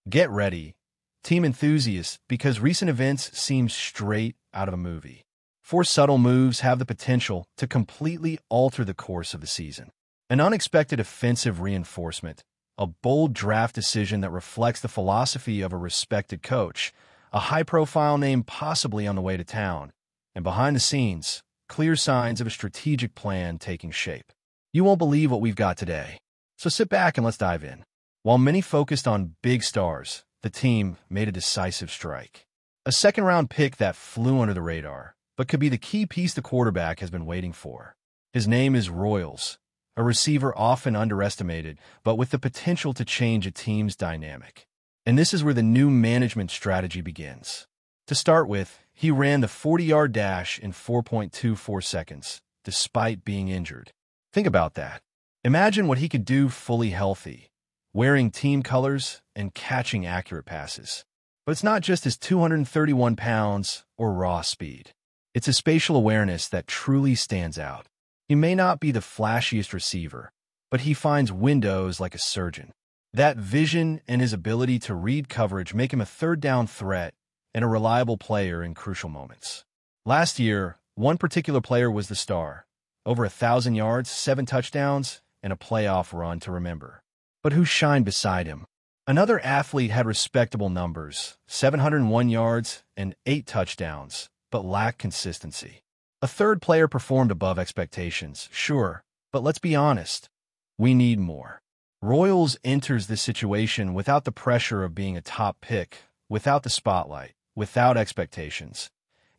Get ready, team enthusiasts, because recent events seem straight out of a movie. Four subtle moves have the potential to completely alter the course of the season. An unexpected offensive reinforcement, a bold draft decision that reflects the philosophy of a respected coach, a high-profile name possibly on the way to town, and behind the scenes, clear signs of a strategic plan taking shape. You won't believe what we've got today. So sit back and let's dive in. While many focused on big stars, the team made a decisive strike. A second-round pick that flew under the radar, but could be the key piece the quarterback has been waiting for. His name is Royals, a receiver often underestimated, but with the potential to change a team's dynamic. And this is where the new management strategy begins. To start with, he ran the 40-yard dash in 4.24 seconds, despite being injured. Think about that. Imagine what he could do fully healthy, wearing team colors and catching accurate passes. But it's not just his 231 pounds or raw speed. It's his spatial awareness that truly stands out. He may not be the flashiest receiver, but he finds windows like a surgeon. That vision and his ability to read coverage make him a third-down threat and a reliable player in crucial moments. Last year, one particular player was the star. Over 1,000 yards, 7 touchdowns, and a playoff run to remember. But who shined beside him? Another athlete had respectable numbers, 701 yards and 8 touchdowns, but lacked consistency. A third player performed above expectations, sure, but let's be honest, we need more. Royals enters this situation without the pressure of being a top pick, without the spotlight, without expectations.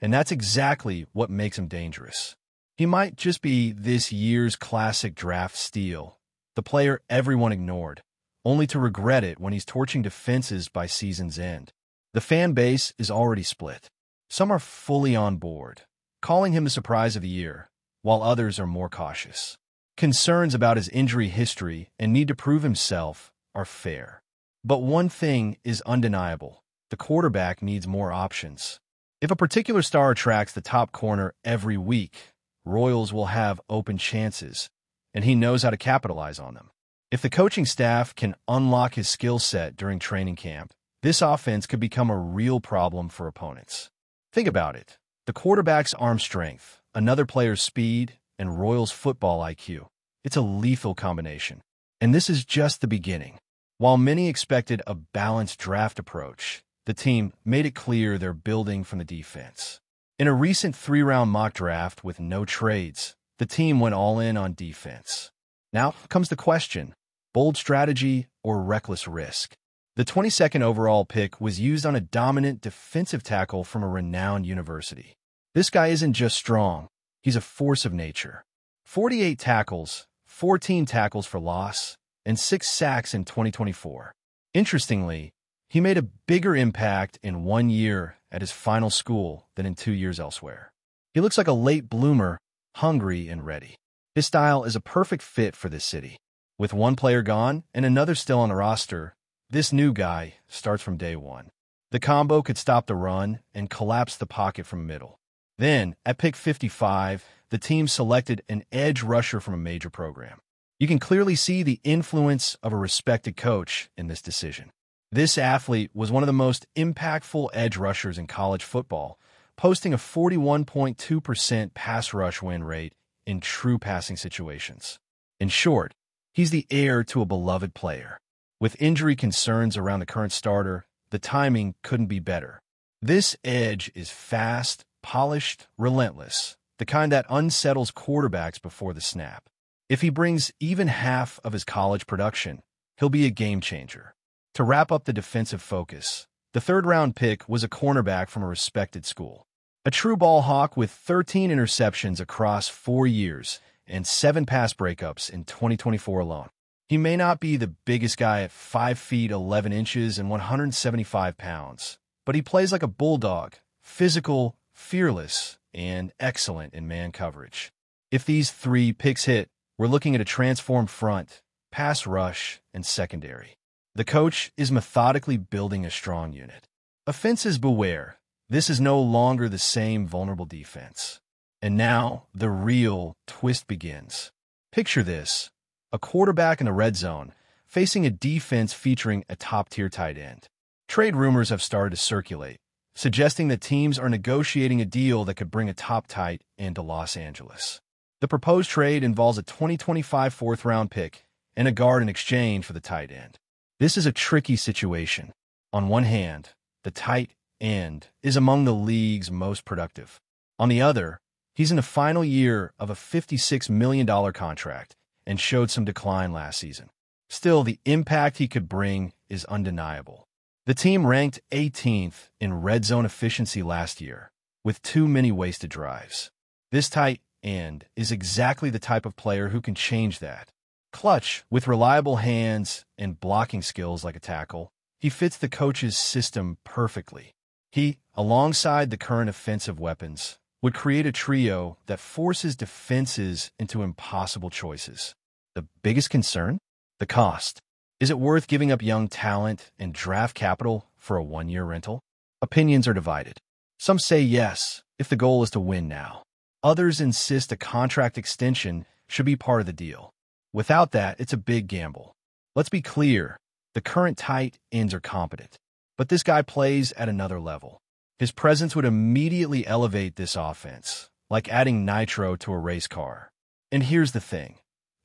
And that's exactly what makes him dangerous. He might just be this year's classic draft steal, the player everyone ignored, only to regret it when he's torching defenses by season's end. The fan base is already split. Some are fully on board, calling him the surprise of the year, while others are more cautious. Concerns about his injury history and need to prove himself are fair. But one thing is undeniable. The quarterback needs more options. If a particular star attracts the top corner every week, Royals will have open chances, and he knows how to capitalize on them. If the coaching staff can unlock his skill set during training camp, this offense could become a real problem for opponents. Think about it. The quarterback's arm strength, another player's speed, and Royals' football IQ. It's a lethal combination. And this is just the beginning. While many expected a balanced draft approach, the team made it clear they're building from the defense. In a recent 3-round mock draft with no trades, the team went all in on defense. Now comes the question, bold strategy or reckless risk? The 22nd overall pick was used on a dominant defensive tackle from a renowned university. This guy isn't just strong, he's a force of nature. 48 tackles, 14 tackles for loss, and 6 sacks in 2024. Interestingly, he made a bigger impact in 1 year at his final school than in 2 years elsewhere. He looks like a late bloomer, hungry and ready. His style is a perfect fit for this city. With one player gone and another still on the roster, this new guy starts from day one. The combo could stop the run and collapse the pocket from middle. Then, at pick 55, the team selected an edge rusher from a major program. You can clearly see the influence of a respected coach in this decision. This athlete was one of the most impactful edge rushers in college football, posting a 41.2% pass rush win rate in true passing situations. In short, he's the heir to a beloved player. With injury concerns around the current starter, the timing couldn't be better. This edge is fast, polished, relentless, the kind that unsettles quarterbacks before the snap. If he brings even half of his college production, he'll be a game changer. To wrap up the defensive focus, the 3rd-round pick was a cornerback from a respected school. A true ball hawk with 13 interceptions across 4 years and 7 pass breakups in 2024 alone. He may not be the biggest guy at 5 feet 11 inches and 175 pounds, but he plays like a bulldog, physical, fearless, and excellent in man coverage. If these 3 picks hit, we're looking at a transformed front, pass rush, and secondary. The coach is methodically building a strong unit. Offenses beware. This is no longer the same vulnerable defense. And now, the real twist begins. Picture this. A quarterback in the red zone, facing a defense featuring a top-tier tight end. Trade rumors have started to circulate, suggesting that teams are negotiating a deal that could bring a top tight end to Los Angeles. The proposed trade involves a 2025 fourth-round pick and a guard in exchange for the tight end. This is a tricky situation. On one hand, the tight end is among the league's most productive. On the other, he's in the final year of a $56 million contract and showed some decline last season. Still, the impact he could bring is undeniable. The team ranked 18th in red zone efficiency last year, with too many wasted drives. This tight end is exactly the type of player who can change that. Clutch, with reliable hands and blocking skills like a tackle, he fits the coach's system perfectly. He, alongside the current offensive weapons, would create a trio that forces defenses into impossible choices. The biggest concern? The cost. Is it worth giving up young talent and draft capital for a one-year rental? Opinions are divided. Some say yes, if the goal is to win now. Others insist a contract extension should be part of the deal. Without that, it's a big gamble. Let's be clear, the current tight ends are competent, but this guy plays at another level. His presence would immediately elevate this offense, like adding nitro to a race car. And here's the thing.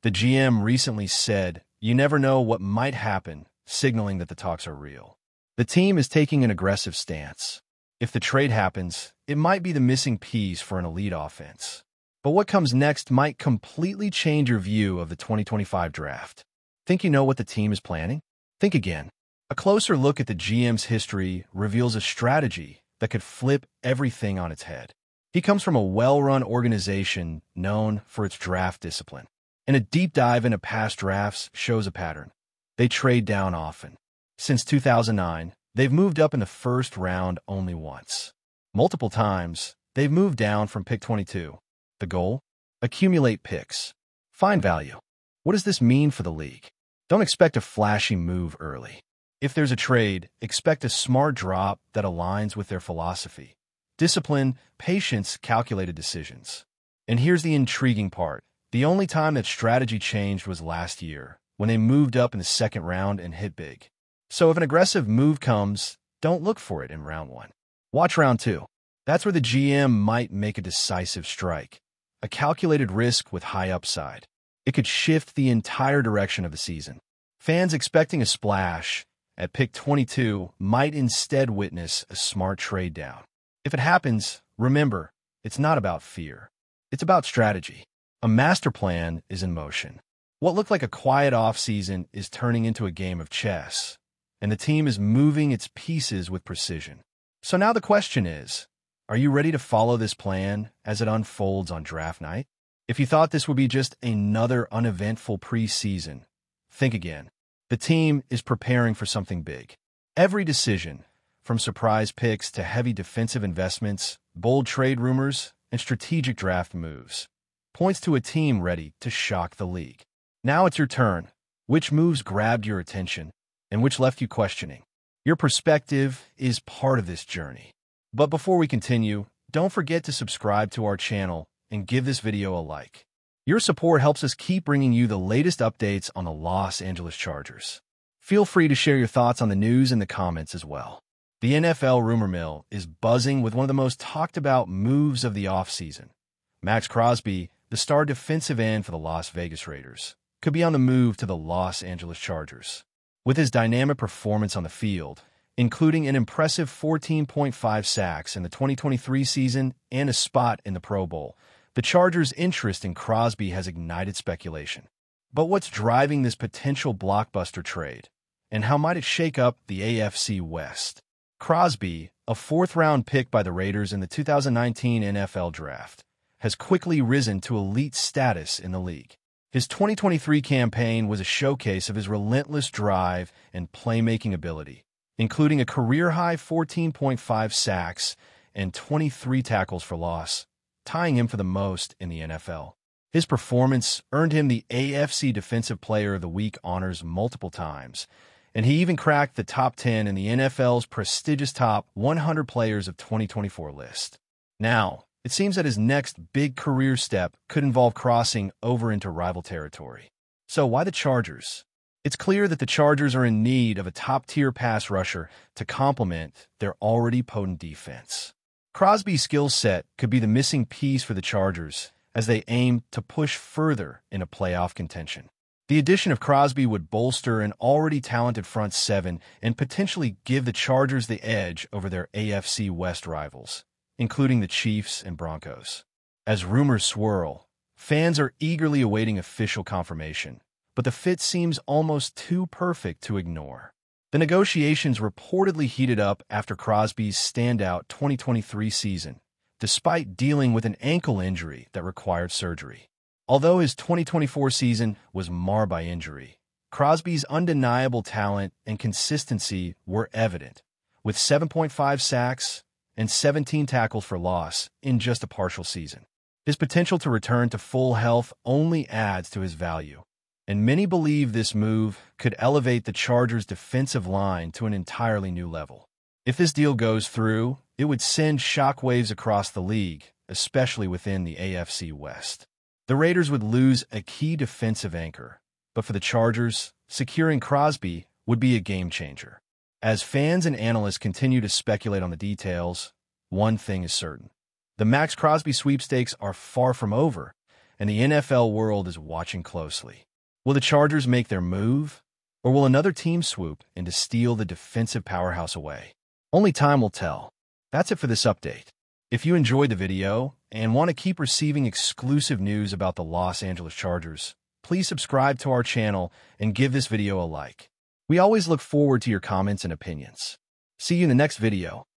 The GM recently said, "You never know what might happen," signaling that the talks are real. The team is taking an aggressive stance. If the trade happens, it might be the missing piece for an elite offense. But what comes next might completely change your view of the 2025 draft. Think you know what the team is planning? Think again. A closer look at the GM's history reveals a strategy that could flip everything on its head. He comes from a well-run organization known for its draft discipline. And a deep dive into past drafts shows a pattern. They trade down often. Since 2009, they've moved up in the first round only once. Multiple times, they've moved down from pick 22. The goal? Accumulate picks. Find value. What does this mean for the league? Don't expect a flashy move early. If there's a trade, expect a smart drop that aligns with their philosophy. Discipline, patience, calculated decisions. And here's the intriguing part. The only time that strategy changed was last year, when they moved up in the second round and hit big. So if an aggressive move comes, don't look for it in round 1. Watch round 2. That's where the GM might make a decisive strike. A calculated risk with high upside. It could shift the entire direction of the season. Fans expecting a splash at pick 22 might instead witness a smart trade down. If it happens, remember, it's not about fear. It's about strategy. A master plan is in motion. What looked like a quiet offseason is turning into a game of chess, and the team is moving its pieces with precision. So now the question is, are you ready to follow this plan as it unfolds on draft night? If you thought this would be just another uneventful preseason, think again. The team is preparing for something big. Every decision, from surprise picks to heavy defensive investments, bold trade rumors, and strategic draft moves, points to a team ready to shock the league. Now it's your turn. Which moves grabbed your attention and which left you questioning? Your perspective is part of this journey. But before we continue, don't forget to subscribe to our channel and give this video a like. Your support helps us keep bringing you the latest updates on the Los Angeles Chargers. Feel free to share your thoughts on the news in the comments as well. The NFL rumor mill is buzzing with one of the most talked about moves of the offseason. Maxx Crosby, the star defensive end for the Las Vegas Raiders, could be on the move to the Los Angeles Chargers. With his dynamic performance on the field, including an impressive 14.5 sacks in the 2023 season and a spot in the Pro Bowl, the Chargers' interest in Crosby has ignited speculation. But what's driving this potential blockbuster trade? And how might it shake up the AFC West? Crosby, a fourth-round pick by the Raiders in the 2019 NFL Draft, has quickly risen to elite status in the league. His 2023 campaign was a showcase of his relentless drive and playmaking ability, including a career-high 14.5 sacks and 23 tackles for loss, tying him for the most in the NFL. His performance earned him the AFC Defensive Player of the Week honors multiple times, and he even cracked the top 10 in the NFL's prestigious top 100 players of 2024 list. Now, it seems that his next big career step could involve crossing over into rival territory. So why the Chargers? It's clear that the Chargers are in need of a top-tier pass rusher to complement their already potent defense. Crosby's skill set could be the missing piece for the Chargers as they aim to push further into playoff contention. The addition of Crosby would bolster an already talented front seven and potentially give the Chargers the edge over their AFC West rivals, including the Chiefs and Broncos. As rumors swirl, fans are eagerly awaiting official confirmation, but the fit seems almost too perfect to ignore. The negotiations reportedly heated up after Crosby's standout 2023 season, despite dealing with an ankle injury that required surgery. Although his 2024 season was marred by injury, Crosby's undeniable talent and consistency were evident, with 7.5 sacks and 17 tackles for loss in just a partial season. His potential to return to full health only adds to his value, and many believe this move could elevate the Chargers' defensive line to an entirely new level. If this deal goes through, it would send shockwaves across the league, especially within the AFC West. The Raiders would lose a key defensive anchor, but for the Chargers, securing Crosby would be a game-changer. As fans and analysts continue to speculate on the details, one thing is certain. The Maxx Crosby sweepstakes are far from over, and the NFL world is watching closely. Will the Chargers make their move, or will another team swoop in to steal the defensive powerhouse away? Only time will tell. That's it for this update. If you enjoyed the video and want to keep receiving exclusive news about the Los Angeles Chargers, please subscribe to our channel and give this video a like. We always look forward to your comments and opinions. See you in the next video.